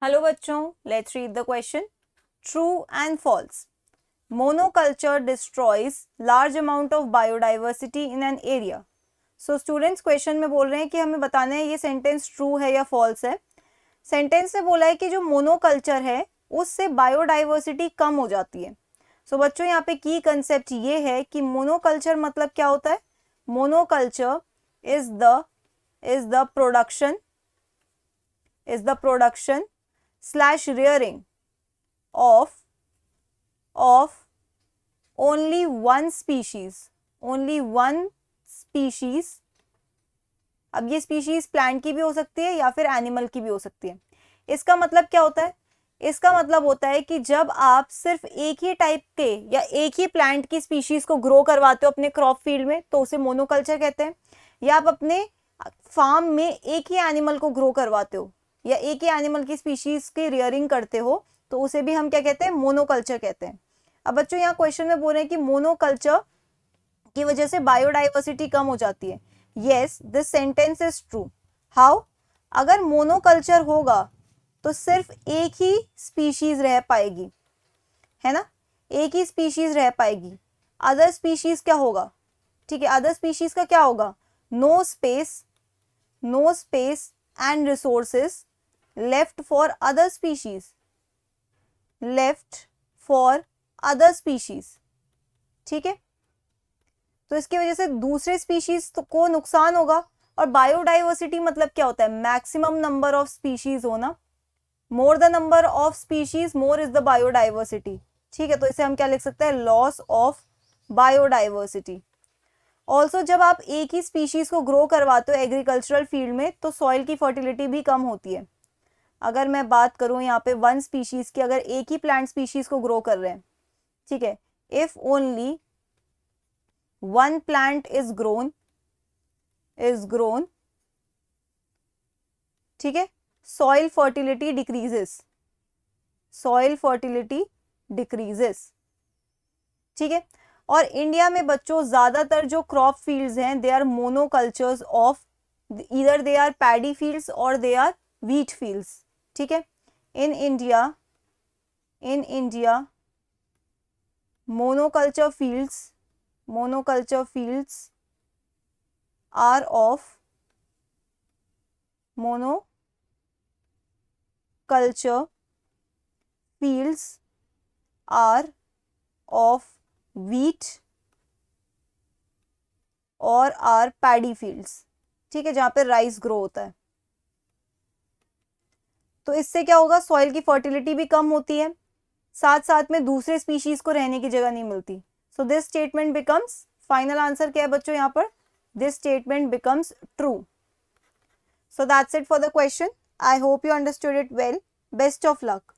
Hello बच्चों, let's read the question. True and false. Monoculture destroys large amount of biodiversity in an area. So students question में बोल रहे हैं कि हमें बताना है ये सेंटेंस ट्रू है या फॉल्स है. सेंटेंस में बोला है कि जो मोनोकल्चर है उससे बायोडाइवर्सिटी कम हो जाती है. सो बच्चों यहाँ पे की कंसेप्ट ये है कि मोनोकल्चर मतलब क्या होता है. Monoculture is the production slash rearing of only one species. अब ये स्पीशीज प्लांट की भी हो सकती है या फिर एनिमल की भी हो सकती है. इसका मतलब क्या होता है. इसका मतलब होता है कि जब आप सिर्फ एक ही टाइप के या एक ही प्लांट की स्पीशीज को ग्रो करवाते हो अपने क्रॉप फील्ड में तो उसे मोनोकल्चर कहते हैं. या आप अपने फार्म में एक ही एनिमल को ग्रो करवाते हो या एक ही एनिमल की स्पीशीज की रियरिंग करते हो तो उसे भी हम क्या कहते हैं, मोनोकल्चर कहते हैं. अब बच्चों यहाँ क्वेश्चन में बोल रहे हैं कि मोनोकल्चर की वजह से बायोडाइवर्सिटी कम हो जाती है. Yes, this sentence is true. How. अगर मोनोकल्चर होगा तो सिर्फ एक ही स्पीशीज रह पाएगी, है ना. एक ही स्पीशीज रह पाएगी. अदर स्पीशीज क्या होगा. ठीक है, अदर स्पीशीज का क्या होगा. No space and resources left for other species. ठीक है, तो इसकी वजह से दूसरे स्पीशीज को नुकसान होगा. और बायोडाइवर्सिटी मतलब क्या होता है, मैक्सिमम नंबर ऑफ स्पीशीज होना. More the number of species more is the biodiversity. ठीक है, तो इसे हम क्या लिख सकते हैं, लॉस ऑफ बायोडाइवर्सिटी. ऑल्सो जब आप एक ही स्पीशीज को ग्रो करवाते हो एग्रीकल्चरल फील्ड में तो सॉइल की फर्टिलिटी भी कम होती है. अगर मैं बात करूं यहाँ पे वन स्पीशीज की, अगर एक ही प्लांट स्पीशीज को ग्रो कर रहे हैं, ठीक है, if only one plant is grown, ठीक है, सॉइल फर्टिलिटी डिक्रीजेस. ठीक है, और इंडिया में बच्चों ज्यादातर जो क्रॉप फील्ड्स हैं they are monocultures of either they are paddy fields और दे आर व्हीट फील्ड्स. ठीक है, in India monoculture fields are of wheat और आर पैडी फील्ड्स. ठीक है, जहां पे राइस ग्रो होता है. तो इससे क्या होगा, सॉइल की फर्टिलिटी भी कम होती है, साथ साथ में दूसरे स्पीशीज को रहने की जगह नहीं मिलती. So this statement becomes, final answer क्या है बच्चों यहाँ पर, this statement becomes true. So that's it for the question. I hope you understood it well. Best of luck.